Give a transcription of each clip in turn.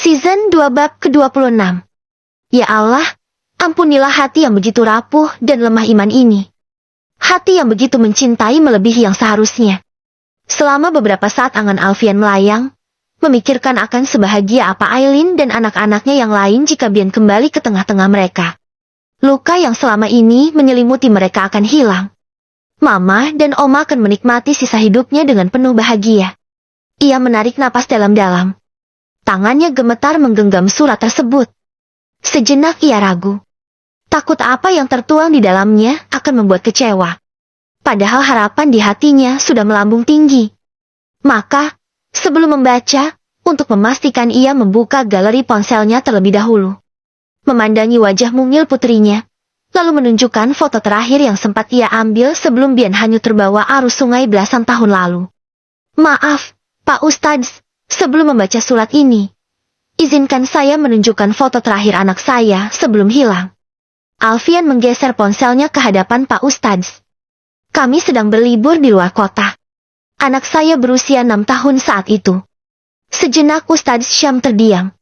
Season 2 bab ke-26. Ya Allah, ampunilah hati yang begitu rapuh dan lemah iman ini. Hati yang begitu mencintai melebihi yang seharusnya. Selama beberapa saat angan Alfian melayang, memikirkan akan sebahagia apa Aileen dan anak-anaknya yang lain jika Bian kembali ke tengah-tengah mereka. Luka yang selama ini menyelimuti mereka akan hilang. Mama dan Oma akan menikmati sisa hidupnya dengan penuh bahagia. Ia menarik napas dalam-dalam. Tangannya gemetar menggenggam surat tersebut. Sejenak ia ragu. Takut apa yang tertuang di dalamnya akan membuat kecewa. Padahal harapan di hatinya sudah melambung tinggi. Maka, sebelum membaca, untuk memastikan ia membuka galeri ponselnya terlebih dahulu. Memandangi wajah mungil putrinya, lalu menunjukkan foto terakhir yang sempat ia ambil sebelum Bian hanyut terbawa arus sungai belasan tahun lalu. Maaf, Pak Ustadz, sebelum membaca surat ini, izinkan saya menunjukkan foto terakhir anak saya sebelum hilang. Alfian menggeser ponselnya ke hadapan Pak Ustadz. Kami sedang berlibur di luar kota. Anak saya berusia 6 tahun saat itu. Sejenak Ustadz Syam terdiam.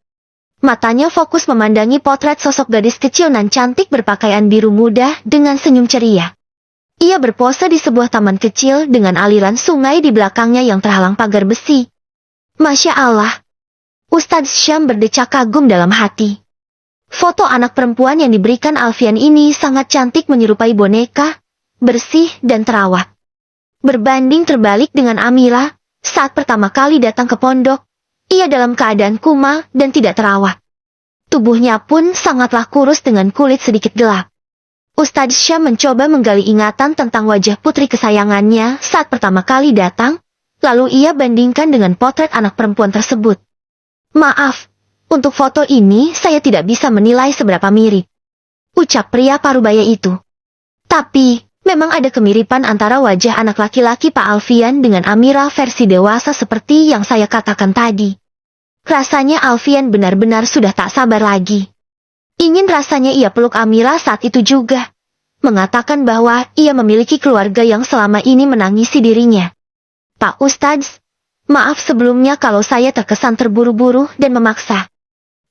Matanya fokus memandangi potret sosok gadis kecil nan cantik berpakaian biru muda dengan senyum ceria. Ia berpose di sebuah taman kecil dengan aliran sungai di belakangnya yang terhalang pagar besi. Masya Allah. Ustadz Syam berdecak kagum dalam hati. Foto anak perempuan yang diberikan Alfian ini sangat cantik menyerupai boneka, bersih dan terawat. Berbanding terbalik dengan Amira, saat pertama kali datang ke pondok, ia dalam keadaan kumal dan tidak terawat. Tubuhnya pun sangatlah kurus dengan kulit sedikit gelap. Ustadz Syam mencoba menggali ingatan tentang wajah putri kesayangannya saat pertama kali datang, lalu ia bandingkan dengan potret anak perempuan tersebut. Maaf, untuk foto ini saya tidak bisa menilai seberapa mirip, ucap pria parubaya itu. Tapi, memang ada kemiripan antara wajah anak laki-laki Pak Alfian dengan Amira versi dewasa seperti yang saya katakan tadi. Rasanya Alfian benar-benar sudah tak sabar lagi. Ingin rasanya ia peluk Amira saat itu juga. Mengatakan bahwa ia memiliki keluarga yang selama ini menangisi dirinya. Pak Ustadz, maaf sebelumnya kalau saya terkesan terburu-buru dan memaksa.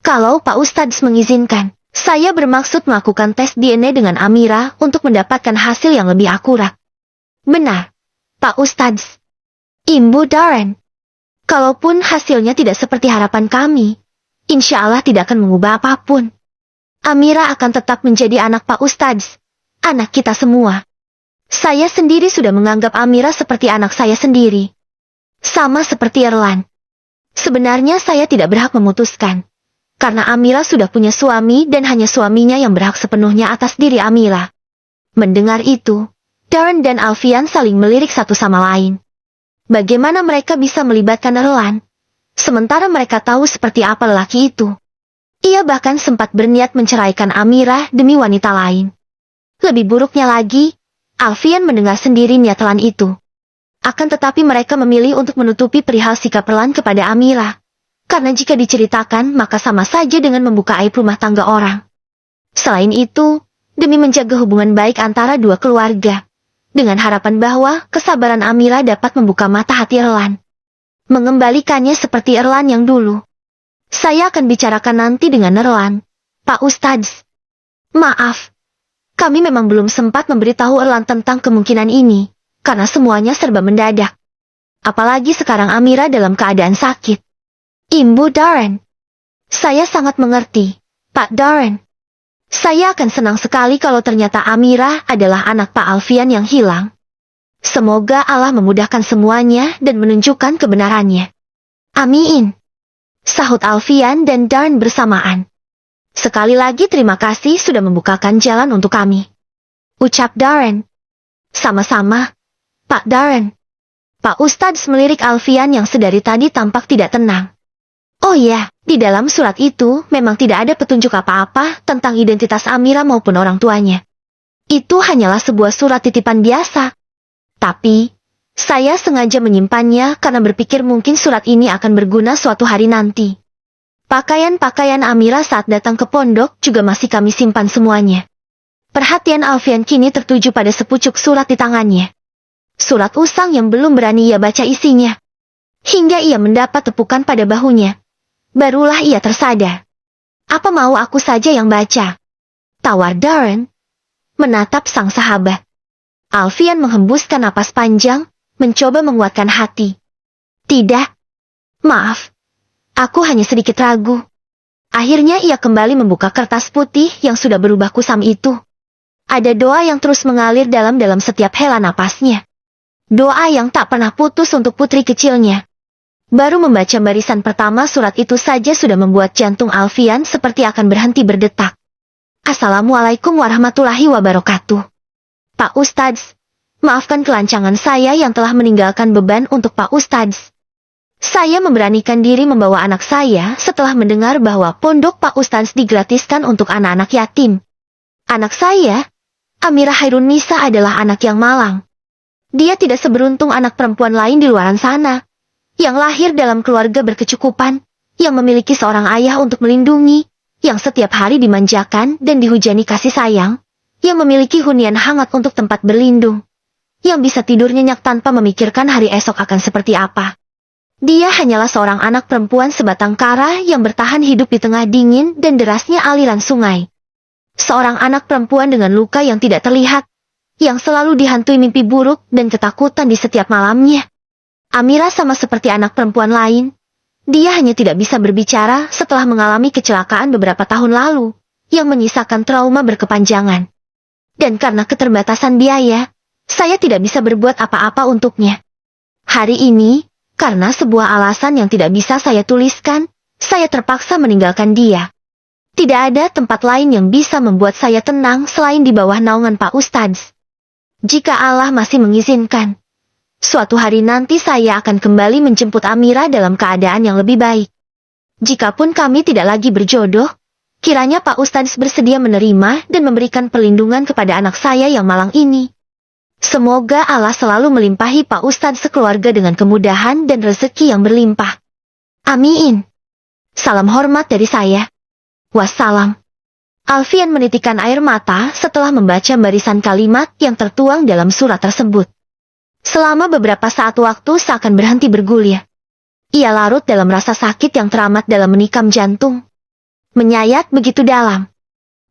Kalau Pak Ustadz mengizinkan, saya bermaksud melakukan tes DNA dengan Amira untuk mendapatkan hasil yang lebih akurat. Benar, Pak Ustadz. Imbu Darren. Kalaupun hasilnya tidak seperti harapan kami, insya Allah tidak akan mengubah apapun. Amira akan tetap menjadi anak Pak Ustadz, anak kita semua. Saya sendiri sudah menganggap Amira seperti anak saya sendiri. Sama seperti Erlan. Sebenarnya saya tidak berhak memutuskan. Karena Amira sudah punya suami dan hanya suaminya yang berhak sepenuhnya atas diri Amira. Mendengar itu, Darren dan Alfian saling melirik satu sama lain. Bagaimana mereka bisa melibatkan Erlan? Sementara mereka tahu seperti apa lelaki itu. Ia bahkan sempat berniat menceraikan Amira demi wanita lain. Lebih buruknya lagi, Alfian mendengar sendiri niat Erlan itu. Akan tetapi mereka memilih untuk menutupi perihal sikap Erlan kepada Amira. Karena jika diceritakan maka sama saja dengan membuka aib rumah tangga orang. Selain itu, demi menjaga hubungan baik antara dua keluarga, dengan harapan bahwa kesabaran Amira dapat membuka mata hati Erlan. Mengembalikannya seperti Erlan yang dulu. Saya akan bicarakan nanti dengan Erlan, Pak Ustadz. Maaf, kami memang belum sempat memberitahu Erlan tentang kemungkinan ini, karena semuanya serba mendadak. Apalagi sekarang Amira dalam keadaan sakit. Imbu Darren. Saya sangat mengerti, Pak Darren. Saya akan senang sekali kalau ternyata Amira adalah anak Pak Alfian yang hilang. Semoga Allah memudahkan semuanya dan menunjukkan kebenarannya. Amin. Sahut Alfian dan Darren bersamaan. Sekali lagi terima kasih sudah membukakan jalan untuk kami, ucap Darren. Sama-sama, Pak Darren. Pak Ustadz melirik Alfian yang sedari tadi tampak tidak tenang. Oh ya, di dalam surat itu memang tidak ada petunjuk apa-apa tentang identitas Amira maupun orang tuanya. Itu hanyalah sebuah surat titipan biasa. Tapi, saya sengaja menyimpannya karena berpikir mungkin surat ini akan berguna suatu hari nanti. Pakaian-pakaian Amira saat datang ke pondok juga masih kami simpan semuanya. Perhatian Alfian kini tertuju pada sepucuk surat di tangannya. Surat usang yang belum berani ia baca isinya. Hingga ia mendapat tepukan pada bahunya. Barulah ia tersadar. Apa mau aku saja yang baca? Tawar Darren, menatap sang sahabat. Alfian menghembuskan napas panjang, mencoba menguatkan hati. Tidak. Maaf. Aku hanya sedikit ragu. Akhirnya ia kembali membuka kertas putih yang sudah berubah kusam itu. Ada doa yang terus mengalir dalam setiap hela napasnya. Doa yang tak pernah putus untuk putri kecilnya. Baru membaca barisan pertama surat itu saja sudah membuat jantung Alfian seperti akan berhenti berdetak. Assalamualaikum warahmatullahi wabarakatuh. Pak Ustadz, maafkan kelancangan saya yang telah meninggalkan beban untuk Pak Ustadz. Saya memberanikan diri membawa anak saya setelah mendengar bahwa pondok Pak Ustadz digratiskan untuk anak-anak yatim. Anak saya, Amirah Hairun Nisa, adalah anak yang malang. Dia tidak seberuntung anak perempuan lain di luaran sana, yang lahir dalam keluarga berkecukupan, yang memiliki seorang ayah untuk melindungi, yang setiap hari dimanjakan dan dihujani kasih sayang, yang memiliki hunian hangat untuk tempat berlindung, yang bisa tidur nyenyak tanpa memikirkan hari esok akan seperti apa. Dia hanyalah seorang anak perempuan sebatang kara yang bertahan hidup di tengah dingin dan derasnya aliran sungai. Seorang anak perempuan dengan luka yang tidak terlihat, yang selalu dihantui mimpi buruk dan ketakutan di setiap malamnya. Amira sama seperti anak perempuan lain. Dia hanya tidak bisa berbicara setelah mengalami kecelakaan beberapa tahun lalu, yang menyisakan trauma berkepanjangan. Dan karena keterbatasan biaya, saya tidak bisa berbuat apa-apa untuknya. Hari ini, karena sebuah alasan yang tidak bisa saya tuliskan, saya terpaksa meninggalkan dia. Tidak ada tempat lain yang bisa membuat saya tenang selain di bawah naungan Pak Ustadz. Jika Allah masih mengizinkan, suatu hari nanti saya akan kembali menjemput Amira dalam keadaan yang lebih baik. Jikapun kami tidak lagi berjodoh, kiranya Pak Ustadz bersedia menerima dan memberikan perlindungan kepada anak saya yang malang ini. Semoga Allah selalu melimpahi Pak Ustadz sekeluarga dengan kemudahan dan rezeki yang berlimpah. Amin. Salam hormat dari saya. Wassalam. Alfian menitikkan air mata setelah membaca barisan kalimat yang tertuang dalam surat tersebut. Selama beberapa saat waktu seakan berhenti bergulir. Ia larut dalam rasa sakit yang teramat dalam menikam jantung. Menyayat begitu dalam.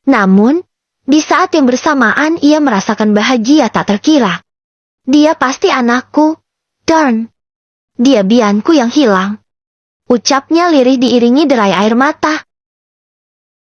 Namun, di saat yang bersamaan ia merasakan bahagia tak terkira. Dia pasti anakku, darn. Dia bianku yang hilang. Ucapnya lirih diiringi derai air mata.